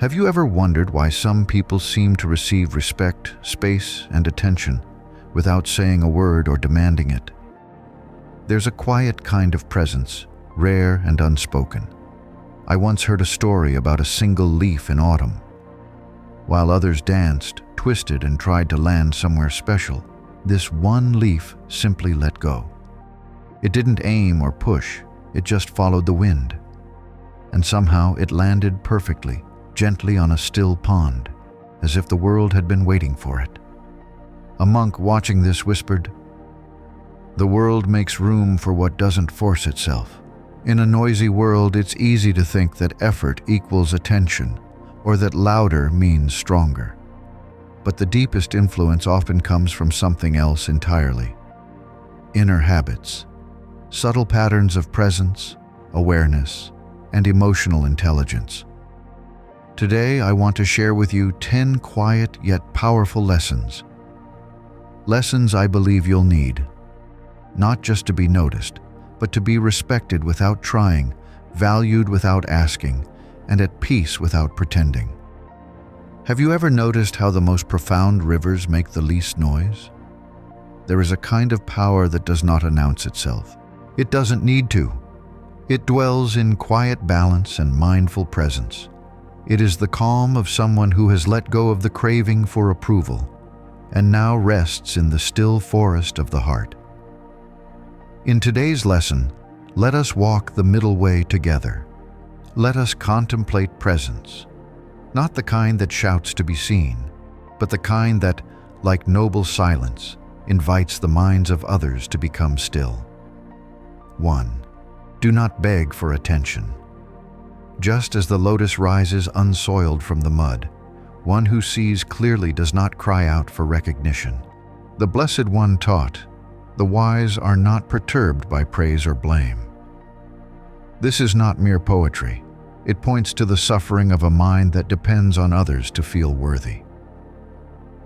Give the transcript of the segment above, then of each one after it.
Have you ever wondered why some people seem to receive respect, space, and attention without saying a word or demanding it? There's a quiet kind of presence, rare and unspoken. I once heard a story about a single leaf in autumn. While others danced, twisted, and tried to land somewhere special, this one leaf simply let go. It didn't aim or push, it just followed the wind. And somehow it landed perfectly, gently on a still pond, as if the world had been waiting for it. A monk watching this whispered, "The world makes room for what doesn't force itself. In a noisy world, it's easy to think that effort equals attention, or that louder means stronger. But the deepest influence often comes from something else entirely. Inner habits, subtle patterns of presence, awareness, and emotional intelligence. Today, I want to share with you 10 quiet yet powerful lessons. Lessons I believe you'll need, not just to be noticed, but to be respected without trying, valued without asking, and at peace without pretending. Have you ever noticed how the most profound rivers make the least noise? There is a kind of power that does not announce itself. It doesn't need to. It dwells in quiet balance and mindful presence. It is the calm of someone who has let go of the craving for approval and now rests in the still forest of the heart. In today's lesson, let us walk the middle way together. Let us contemplate presence, not the kind that shouts to be seen, but the kind that, like noble silence, invites the minds of others to become still. 1. Do not beg for attention. Just as the lotus rises unsoiled from the mud, one who sees clearly does not cry out for recognition. The Blessed One taught, "The wise are not perturbed by praise or blame." This is not mere poetry. It points to the suffering of a mind that depends on others to feel worthy.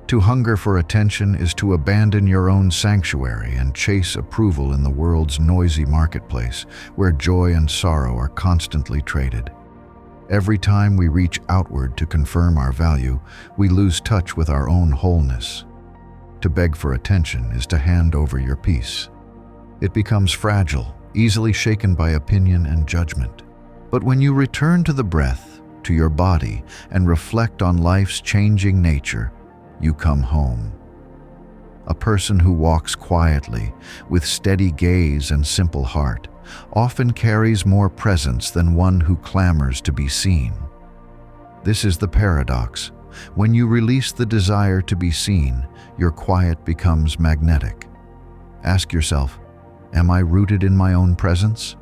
To hunger for attention is to abandon your own sanctuary and chase approval in the world's noisy marketplace, where joy and sorrow are constantly traded. Every time we reach outward to confirm our value, we lose touch with our own wholeness. To beg for attention is to hand over your peace. It becomes fragile, easily shaken by opinion and judgment. But when you return to the breath, to your body, and reflect on life's changing nature, you come home. A person who walks quietly, with steady gaze and simple heart, often carries more presence than one who clamors to be seen. This is the paradox. When you release the desire to be seen, your quiet becomes magnetic. Ask yourself, am I rooted in my own presence,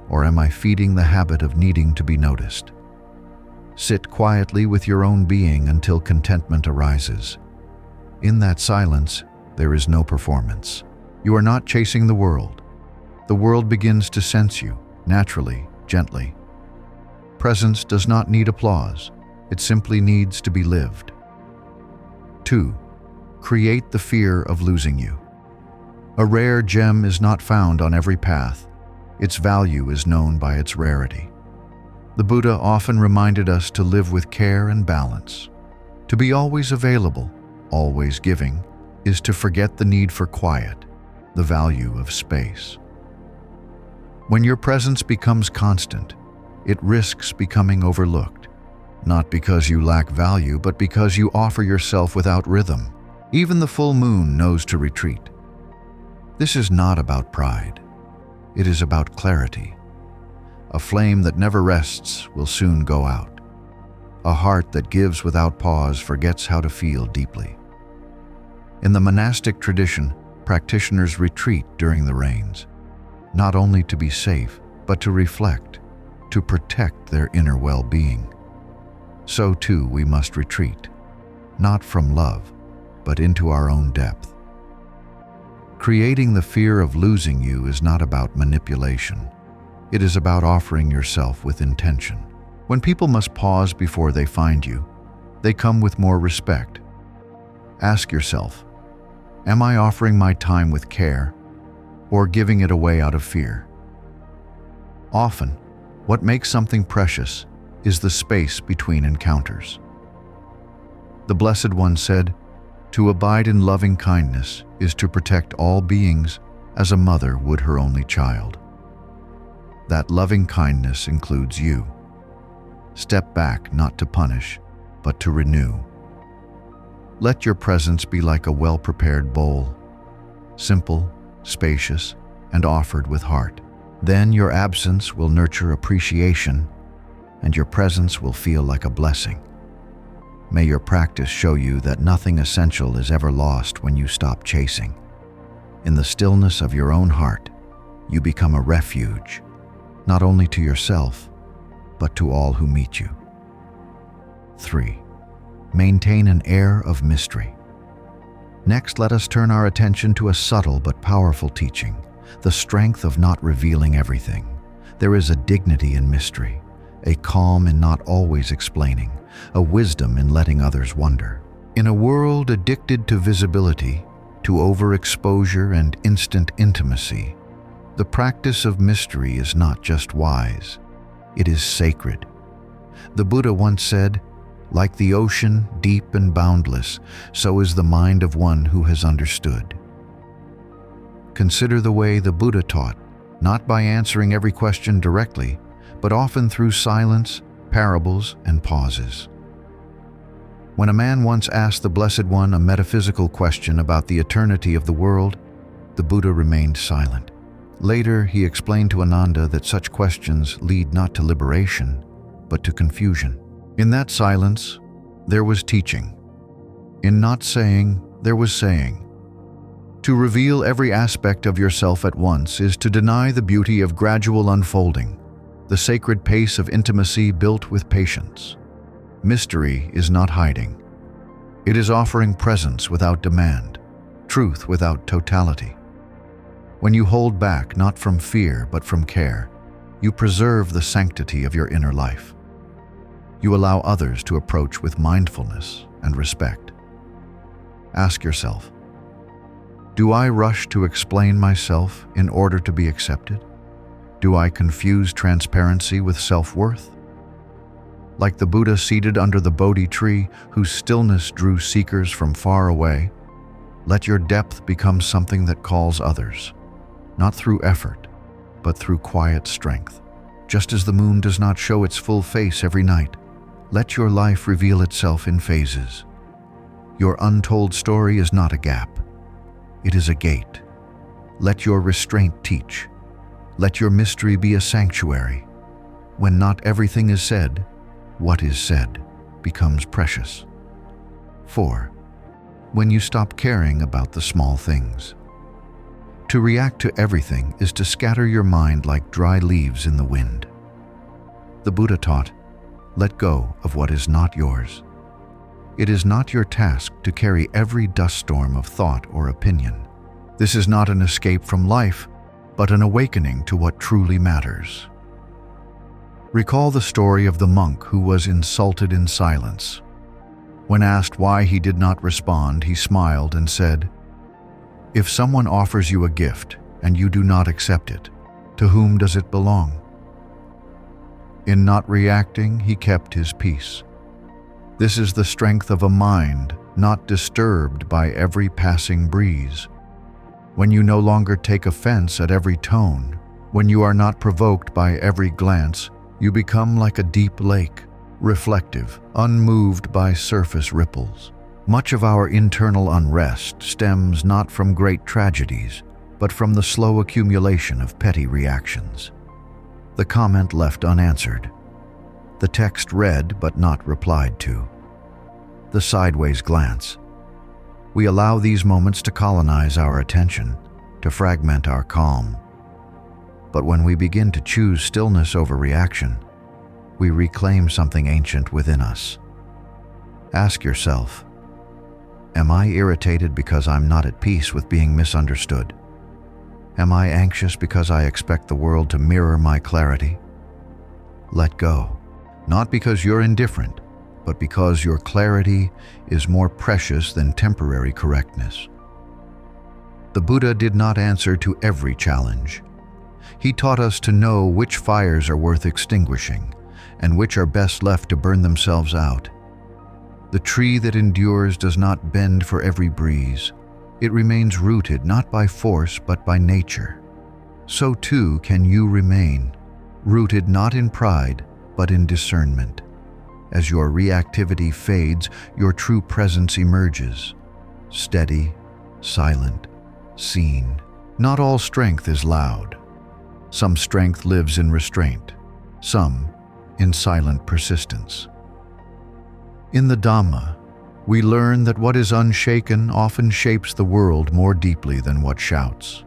or am I feeding the habit of needing to be noticed? Sit quietly with your own being until contentment arises. In that silence, there is no performance. You are not chasing the world. The world begins to sense you, naturally, gently. Presence does not need applause. It simply needs to be lived. 2. Create the fear of losing you. A rare gem is not found on every path. Its value is known by its rarity. The Buddha often reminded us to live with care and balance. To be always available, always giving, is to forget the need for quiet, the value of space. When your presence becomes constant, it risks becoming overlooked, not because you lack value, but because you offer yourself without rhythm. Even the full moon knows to retreat. This is not about pride. It is about clarity. A flame that never rests will soon go out. A heart that gives without pause forgets how to feel deeply. In the monastic tradition, practitioners retreat during the rains, not only to be safe, but to reflect, to protect their inner well-being. So too we must retreat, not from love, but into our own depth. Creating the fear of losing you is not about manipulation. It is about offering yourself with intention. When people must pause before they find you, they come with more respect. Ask yourself, am I offering my time with care, or giving it away out of fear? Often, what makes something precious is the space between encounters. The Blessed One said, "To abide in loving kindness is to protect all beings as a mother would her only child." That loving kindness includes you. Step back not to punish, but to renew. Let your presence be like a well-prepared bowl, simple, spacious, and offered with heart. Then your absence will nurture appreciation, and your presence will feel like a blessing. May your practice show you that nothing essential is ever lost when you stop chasing. In the stillness of your own heart, you become a refuge, not only to yourself, but to all who meet you. 3. Maintain an air of mystery. Next, let us turn our attention to a subtle but powerful teaching, the strength of not revealing everything. There is a dignity in mystery, a calm in not always explaining, a wisdom in letting others wonder. In a world addicted to visibility, to overexposure and instant intimacy, the practice of mystery is not just wise, it is sacred. The Buddha once said, "Like the ocean, deep and boundless, so is the mind of one who has understood." Consider the way the Buddha taught, not by answering every question directly, but often through silence, parables, and pauses. When a man once asked the Blessed One a metaphysical question about the eternity of the world, the Buddha remained silent. Later, he explained to Ananda that such questions lead not to liberation, but to confusion. In that silence, there was teaching. In not saying, there was saying. To reveal every aspect of yourself at once is to deny the beauty of gradual unfolding, the sacred pace of intimacy built with patience. Mystery is not hiding. It is offering presence without demand, truth without totality. When you hold back not from fear but from care, you preserve the sanctity of your inner life. You allow others to approach with mindfulness and respect. Ask yourself, do I rush to explain myself in order to be accepted? Do I confuse transparency with self-worth? Like the Buddha seated under the Bodhi tree, whose stillness drew seekers from far away, let your depth become something that calls others, not through effort, but through quiet strength. Just as the moon does not show its full face every night, let your life reveal itself in phases. Your untold story is not a gap. It is a gate. Let your restraint teach. Let your mystery be a sanctuary. When not everything is said, what is said becomes precious. 4. When you stop caring about the small things. To react to everything is to scatter your mind like dry leaves in the wind. The Buddha taught, let go of what is not yours. It is not your task to carry every dust storm of thought or opinion. This is not an escape from life, but an awakening to what truly matters. Recall the story of the monk who was insulted in silence. When asked why he did not respond, he smiled and said, "If someone offers you a gift and you do not accept it, to whom does it belong?" In not reacting, he kept his peace. This is the strength of a mind not disturbed by every passing breeze. When you no longer take offense at every tone, when you are not provoked by every glance, you become like a deep lake, reflective, unmoved by surface ripples. Much of our internal unrest stems not from great tragedies, but from the slow accumulation of petty reactions. The comment left unanswered. The text read but not replied to. The sideways glance. We allow these moments to colonize our attention, to fragment our calm. But when we begin to choose stillness over reaction, we reclaim something ancient within us. Ask yourself, am I irritated because I'm not at peace with being misunderstood? Am I anxious because I expect the world to mirror my clarity? Let go, not because you're indifferent, but because your clarity is more precious than temporary correctness. The Buddha did not answer to every challenge. He taught us to know which fires are worth extinguishing and which are best left to burn themselves out. The tree that endures does not bend for every breeze. It remains rooted not by force but by nature. So too can you remain, rooted not in pride but in discernment. As your reactivity fades, your true presence emerges. Steady, silent, seen. Not all strength is loud. Some strength lives in restraint, some in silent persistence. In the Dhamma, we learn that what is unshaken often shapes the world more deeply than what shouts.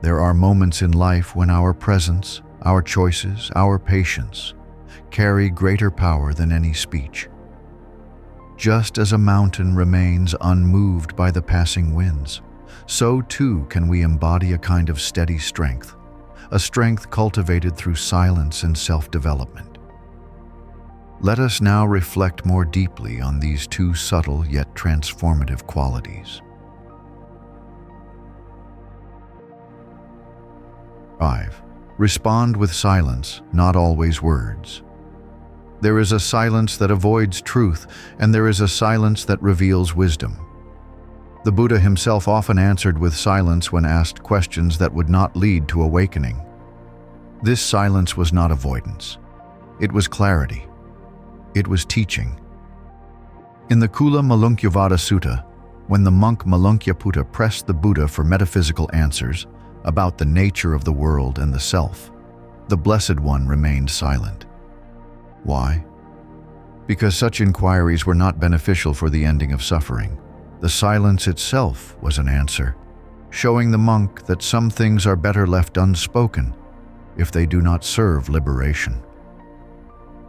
There are moments in life when our presence, our choices, our patience carry greater power than any speech. Just as a mountain remains unmoved by the passing winds, so too can we embody a kind of steady strength, a strength cultivated through silence and self-development. Let us now reflect more deeply on these two subtle yet transformative qualities. 5. Respond with silence, not always words. There is a silence that avoids truth, and there is a silence that reveals wisdom. The Buddha himself often answered with silence when asked questions that would not lead to awakening. This silence was not avoidance. It was clarity. It was teaching. In the Kula Malunkyavada Sutta, when the monk Malunkyaputta pressed the Buddha for metaphysical answers about the nature of the world and the self, the Blessed One remained silent. Why? Because such inquiries were not beneficial for the ending of suffering. The silence itself was an answer, showing the monk that some things are better left unspoken if they do not serve liberation.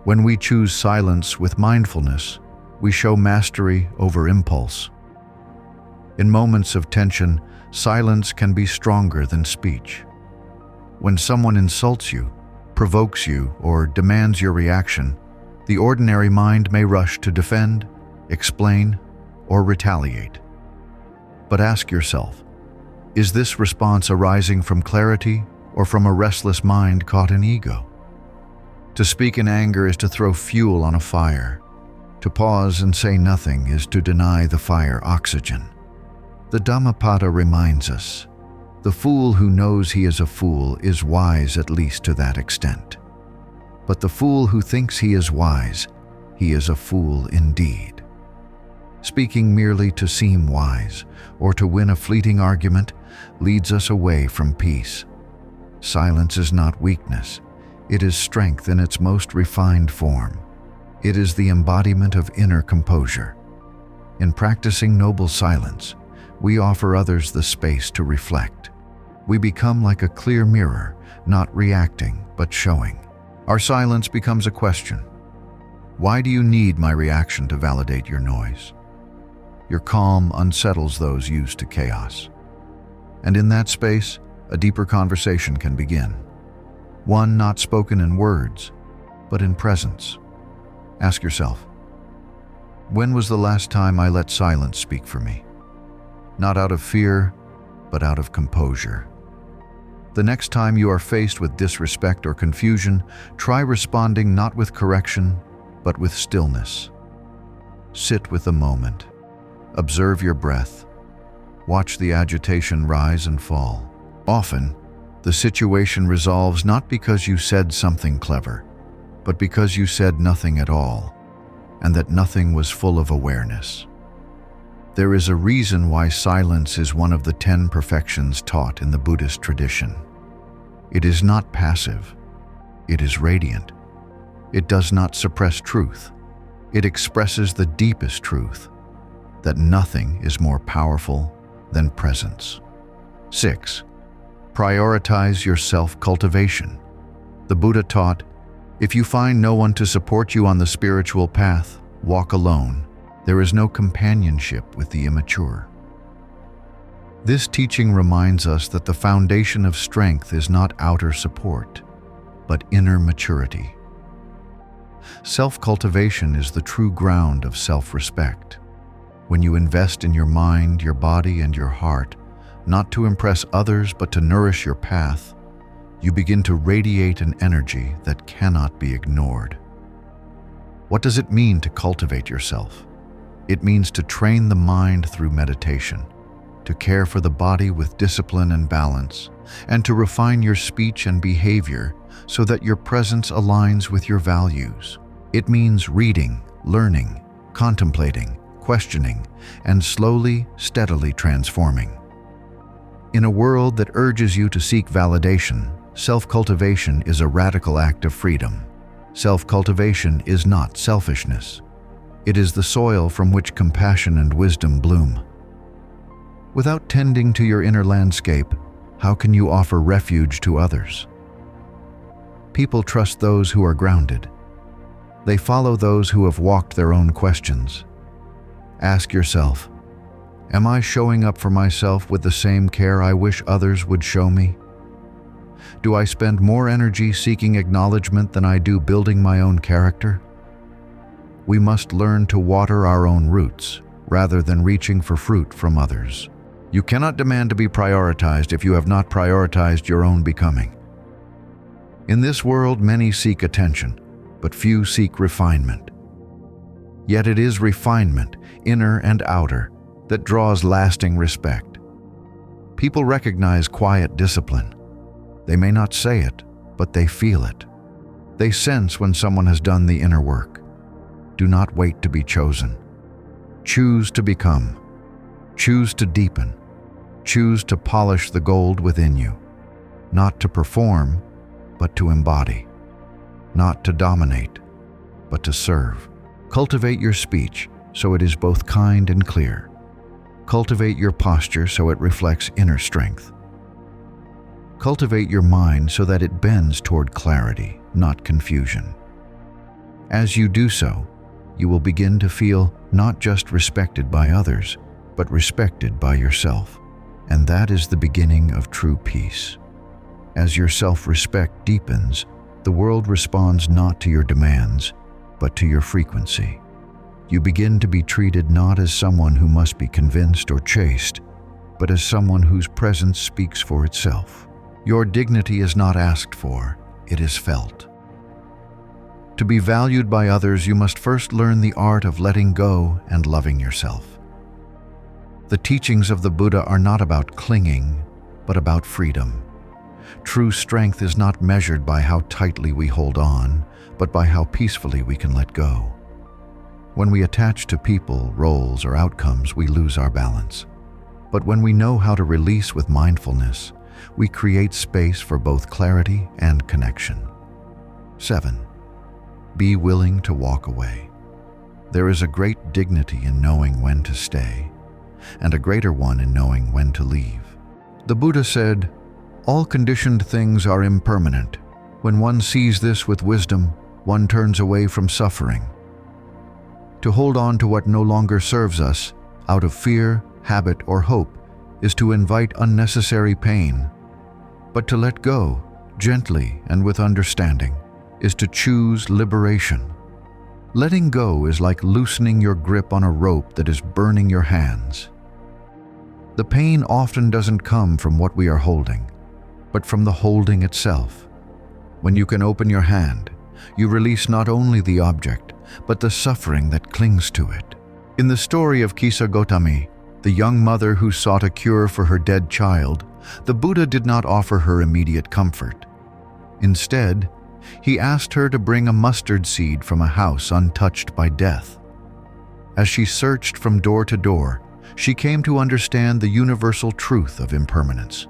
When we choose silence with mindfulness, we show mastery over impulse. In moments of tension, silence can be stronger than speech. When someone insults you, provokes you, or demands your reaction, the ordinary mind may rush to defend, explain, or retaliate. But ask yourself, is this response arising from clarity or from a restless mind caught in ego? To speak in anger is to throw fuel on a fire. To pause and say nothing is to deny the fire oxygen. The Dhammapada reminds us, the fool who knows he is a fool is wise at least to that extent. But the fool who thinks he is wise, he is a fool indeed. Speaking merely to seem wise or to win a fleeting argument leads us away from peace. Silence is not weakness. It is strength in its most refined form. It is the embodiment of inner composure. In practicing noble silence, we offer others the space to reflect. We become like a clear mirror, not reacting, but showing. Our silence becomes a question. Why do you need my reaction to validate your noise? Your calm unsettles those used to chaos. And in that space, a deeper conversation can begin. One not spoken in words, but in presence. Ask yourself, when was the last time I let silence speak for me? Not out of fear, but out of composure. The next time you are faced with disrespect or confusion, try responding not with correction, but with stillness. Sit with the moment. Observe your breath. Watch the agitation rise and fall. Often, the situation resolves not because you said something clever, but because you said nothing at all, and that nothing was full of awareness. There is a reason why silence is one of the 10 perfections taught in the Buddhist tradition. It is not passive. It is radiant. It does not suppress truth. It expresses the deepest truth, that nothing is more powerful than presence. 6. Prioritize your self-cultivation. The Buddha taught, if you find no one to support you on the spiritual path, walk alone. There is no companionship with the immature. This teaching reminds us that the foundation of strength is not outer support, but inner maturity. Self-cultivation is the true ground of self-respect. When you invest in your mind, your body, and your heart, not to impress others but to nourish your path, you begin to radiate an energy that cannot be ignored. What does it mean to cultivate yourself? It means to train the mind through meditation, to care for the body with discipline and balance, and to refine your speech and behavior so that your presence aligns with your values. It means reading, learning, contemplating, questioning, and slowly, steadily transforming. In a world that urges you to seek validation, self-cultivation is a radical act of freedom. Self-cultivation is not selfishness. It is the soil from which compassion and wisdom bloom. Without tending to your inner landscape, how can you offer refuge to others? People trust those who are grounded. They follow those who have walked their own questions. Ask yourself, am I showing up for myself with the same care I wish others would show me? Do I spend more energy seeking acknowledgement than I do building my own character? We must learn to water our own roots rather than reaching for fruit from others. You cannot demand to be prioritized if you have not prioritized your own becoming. In this world, many seek attention, but few seek refinement. Yet it is refinement, inner and outer, that draws lasting respect. People recognize quiet discipline. They may not say it, but they feel it. They sense when someone has done the inner work. Do not wait to be chosen. Choose to become. Choose to deepen. Choose to polish the gold within you. Not to perform, but to embody. Not to dominate, but to serve. Cultivate your speech so it is both kind and clear. Cultivate your posture so it reflects inner strength. Cultivate your mind so that it bends toward clarity, not confusion. As you do so, you will begin to feel not just respected by others, but respected by yourself. And that is the beginning of true peace. As your self-respect deepens, the world responds not to your demands, but to your frequency. You begin to be treated not as someone who must be convinced or chased, but as someone whose presence speaks for itself. Your dignity is not asked for, it is felt. To be valued by others, you must first learn the art of letting go and loving yourself. The teachings of the Buddha are not about clinging, but about freedom. True strength is not measured by how tightly we hold on, but by how peacefully we can let go. When we attach to people, roles, or outcomes, we lose our balance. But when we know how to release with mindfulness, we create space for both clarity and connection. 7. Be willing to walk away. There is a great dignity in knowing when to stay, and a greater one in knowing when to leave. The Buddha said, "All conditioned things are impermanent. When one sees this with wisdom, one turns away from suffering." To hold on to what no longer serves us, out of fear, habit, or hope, is to invite unnecessary pain. But to let go, gently and with understanding, is to choose liberation. Letting go is like loosening your grip on a rope that is burning your hands. The pain often doesn't come from what we are holding, but from the holding itself. When you can open your hand, you release not only the object, but the suffering that clings to it. In the story of Kisa Gotami, the young mother who sought a cure for her dead child, the Buddha did not offer her immediate comfort. Instead, he asked her to bring a mustard seed from a house untouched by death. As she searched from door to door, she came to understand the universal truth of impermanence.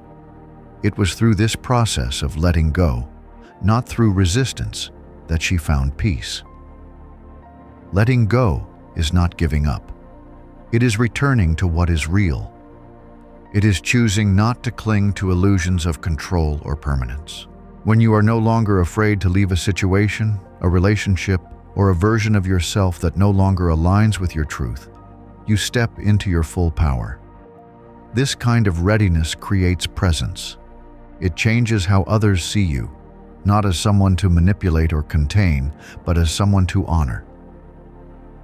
It was through this process of letting go, not through resistance, that she found peace. Letting go is not giving up. It is returning to what is real. It is choosing not to cling to illusions of control or permanence. When you are no longer afraid to leave a situation, a relationship, or a version of yourself that no longer aligns with your truth, you step into your full power. This kind of readiness creates presence. It changes how others see you, not as someone to manipulate or contain, but as someone to honor.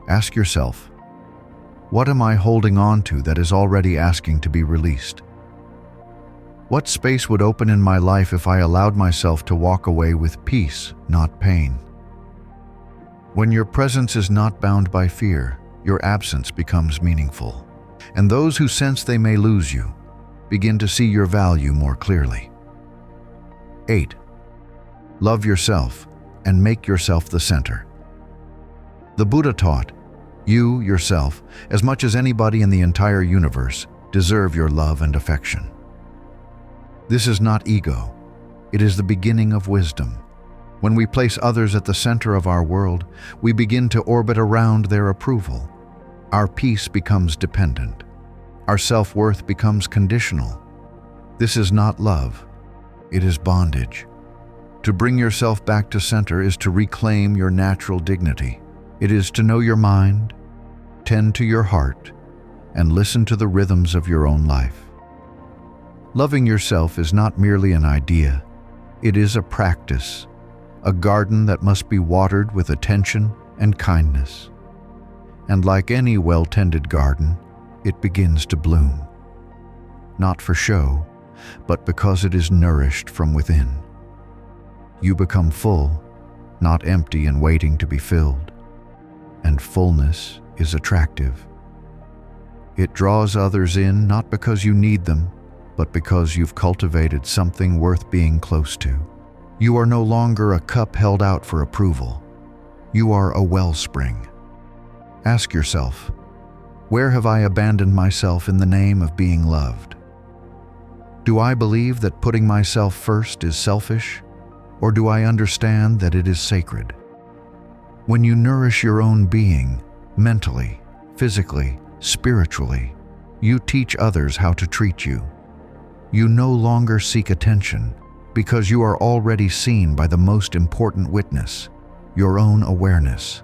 Ask yourself, what am I holding on to that is already asking to be released? What space would open in my life if I allowed myself to walk away with peace, not pain? When your presence is not bound by fear, your absence becomes meaningful. And those who sense they may lose you begin to see your value more clearly. 8. Love yourself and make yourself the center. The Buddha taught, you, yourself, as much as anybody in the entire universe, deserve your love and affection. This is not ego. It is the beginning of wisdom. When we place others at the center of our world, we begin to orbit around their approval. Our peace becomes dependent. Our self-worth becomes conditional. This is not love. It is bondage. To bring yourself back to center is to reclaim your natural dignity. It is to know your mind, tend to your heart, and listen to the rhythms of your own life. Loving yourself is not merely an idea. It is a practice, a garden that must be watered with attention and kindness. And like any well-tended garden, it begins to bloom. Not for show, but because it is nourished from within. You become full, not empty and waiting to be filled. And fullness is attractive. It draws others in not because you need them, but because you've cultivated something worth being close to. You are no longer a cup held out for approval. You are a wellspring. Ask yourself, where have I abandoned myself in the name of being loved? Do I believe that putting myself first is selfish, or do I understand that it is sacred? When you nourish your own being, mentally, physically, spiritually, you teach others how to treat you. You no longer seek attention because you are already seen by the most important witness, your own awareness.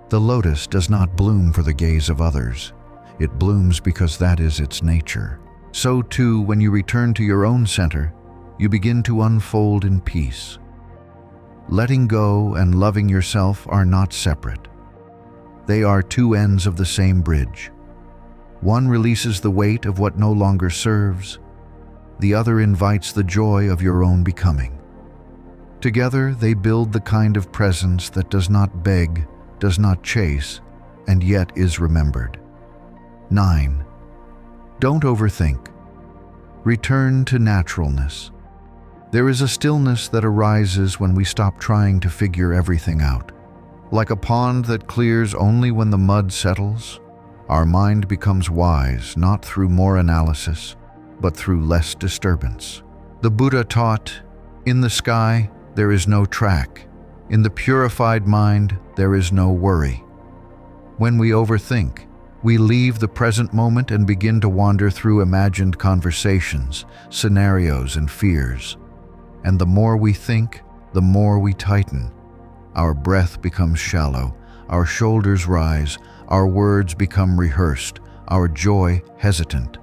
The lotus does not bloom for the gaze of others. It blooms because that is its nature. So too, when you return to your own center, you begin to unfold in peace. Letting go and loving yourself are not separate. They are two ends of the same bridge. One releases the weight of what no longer serves. The other invites the joy of your own becoming. Together, they build the kind of presence that does not beg, does not chase, and yet is remembered. 9. Don't overthink. Return to naturalness. There is a stillness that arises when we stop trying to figure everything out. Like a pond that clears only when the mud settles, our mind becomes wise not through more analysis, but through less disturbance. The Buddha taught, in the sky there is no track. In the purified mind there is no worry. When we overthink, we leave the present moment and begin to wander through imagined conversations, scenarios, and fears. And the more we think, the more we tighten. Our breath becomes shallow, our shoulders rise, our words become rehearsed, our joy hesitant.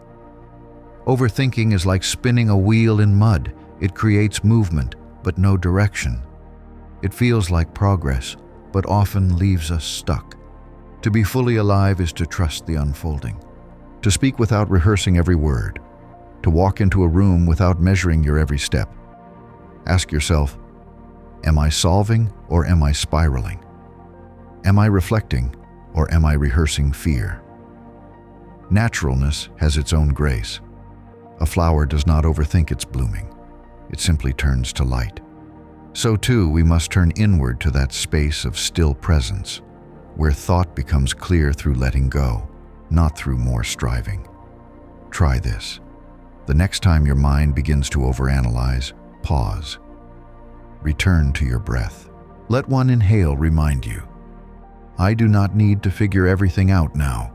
Overthinking is like spinning a wheel in mud. It creates movement, but no direction. It feels like progress, but often leaves us stuck. To be fully alive is to trust the unfolding, to speak without rehearsing every word, to walk into a room without measuring your every step. Ask yourself, am I solving or am I spiraling? Am I reflecting or am I rehearsing fear? Naturalness has its own grace. A flower does not overthink its blooming. It simply turns to light. So too, we must turn inward to that space of still presence, where thought becomes clear through letting go, not through more striving. Try this. The next time your mind begins to overanalyze, pause. Return to your breath. Let one inhale remind you, I do not need to figure everything out now.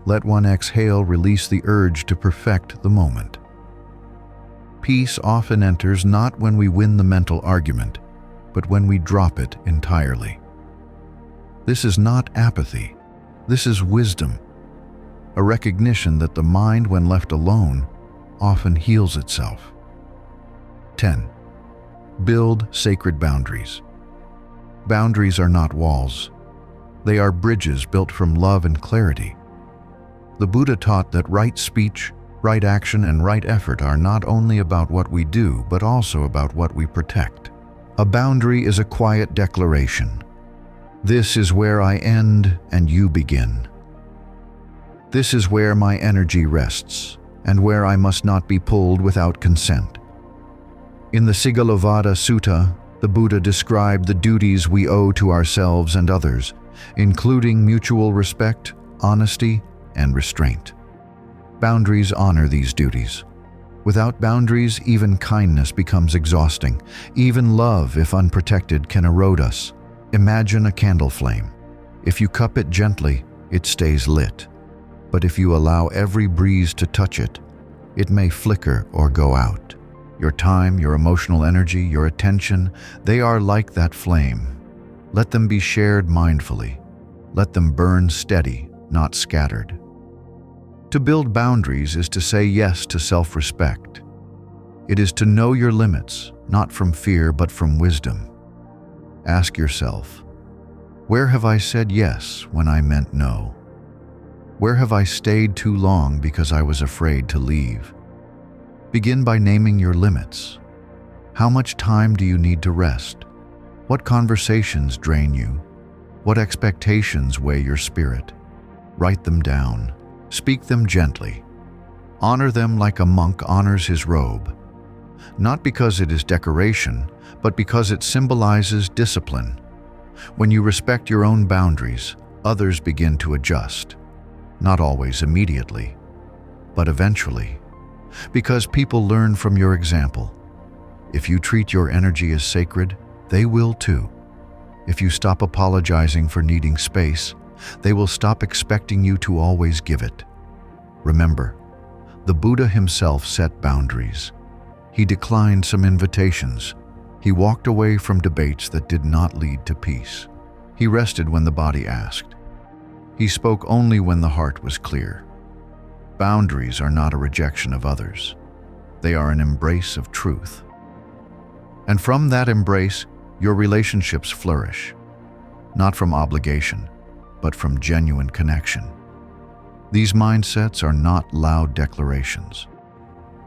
Let one exhale release the urge to perfect the moment. Peace often enters not when we win the mental argument, but when we drop it entirely. This is not apathy. This is wisdom, a recognition that the mind, when left alone, often heals itself. 10. Build sacred boundaries. Boundaries are not walls. They are bridges built from love and clarity. The Buddha taught that right speech, right action, and right effort are not only about what we do, but also about what we protect. A boundary is a quiet declaration. This is where I end and you begin. This is where my energy rests, and where I must not be pulled without consent. In the Sigalovada Sutta, the Buddha described the duties we owe to ourselves and others, including mutual respect, honesty, and restraint. Boundaries honor these duties. Without boundaries, even kindness becomes exhausting. Even love, if unprotected, can erode us. Imagine a candle flame. If you cup it gently, it stays lit. But if you allow every breeze to touch it, it may flicker or go out. Your time, your emotional energy, your attention, they are like that flame. Let them be shared mindfully. Let them burn steady, not scattered. To build boundaries is to say yes to self-respect. It is to know your limits, not from fear but from wisdom. Ask yourself, where have I said yes when I meant no? Where have I stayed too long because I was afraid to leave? Begin by naming your limits. How much time do you need to rest? What conversations drain you? What expectations weigh your spirit? Write them down. Speak them gently. Honor them like a monk honors his robe. Not because it is decoration, but because it symbolizes discipline. When you respect your own boundaries, others begin to adjust. Not always immediately, but eventually. Because people learn from your example. If you treat your energy as sacred, they will too. If you stop apologizing for needing space, they will stop expecting you to always give it. Remember, the Buddha himself set boundaries. He declined some invitations. He walked away from debates that did not lead to peace. He rested when the body asked. He spoke only when the heart was clear. Boundaries are not a rejection of others. They are an embrace of truth. And from that embrace, your relationships flourish. Not from obligation, but from genuine connection. These mindsets are not loud declarations.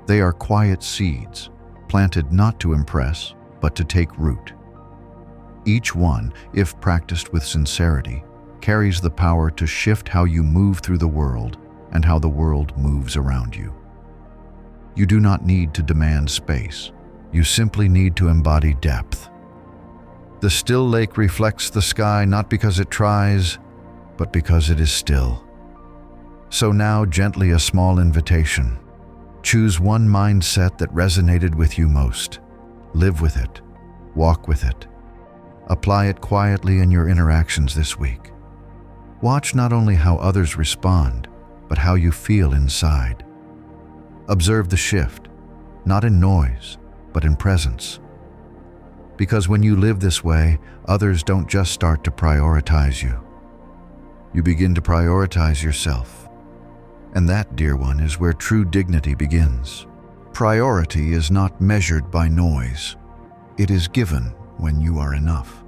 They are quiet seeds, planted not to impress, but to take root. Each one, if practiced with sincerity, carries the power to shift how you move through the world and how the world moves around you. You do not need to demand space. You simply need to embody depth. The still lake reflects the sky not because it tries, but because it is still. So now, gently, a small invitation. Choose one mindset that resonated with you most. Live with it. Walk with it. Apply it quietly in your interactions this week. Watch not only how others respond, but how you feel inside. Observe the shift, not in noise, but in presence. Because when you live this way, others don't just start to prioritize you. You begin to prioritize yourself. And that, dear one, is where true dignity begins. Priority is not measured by noise. It is given when you are enough.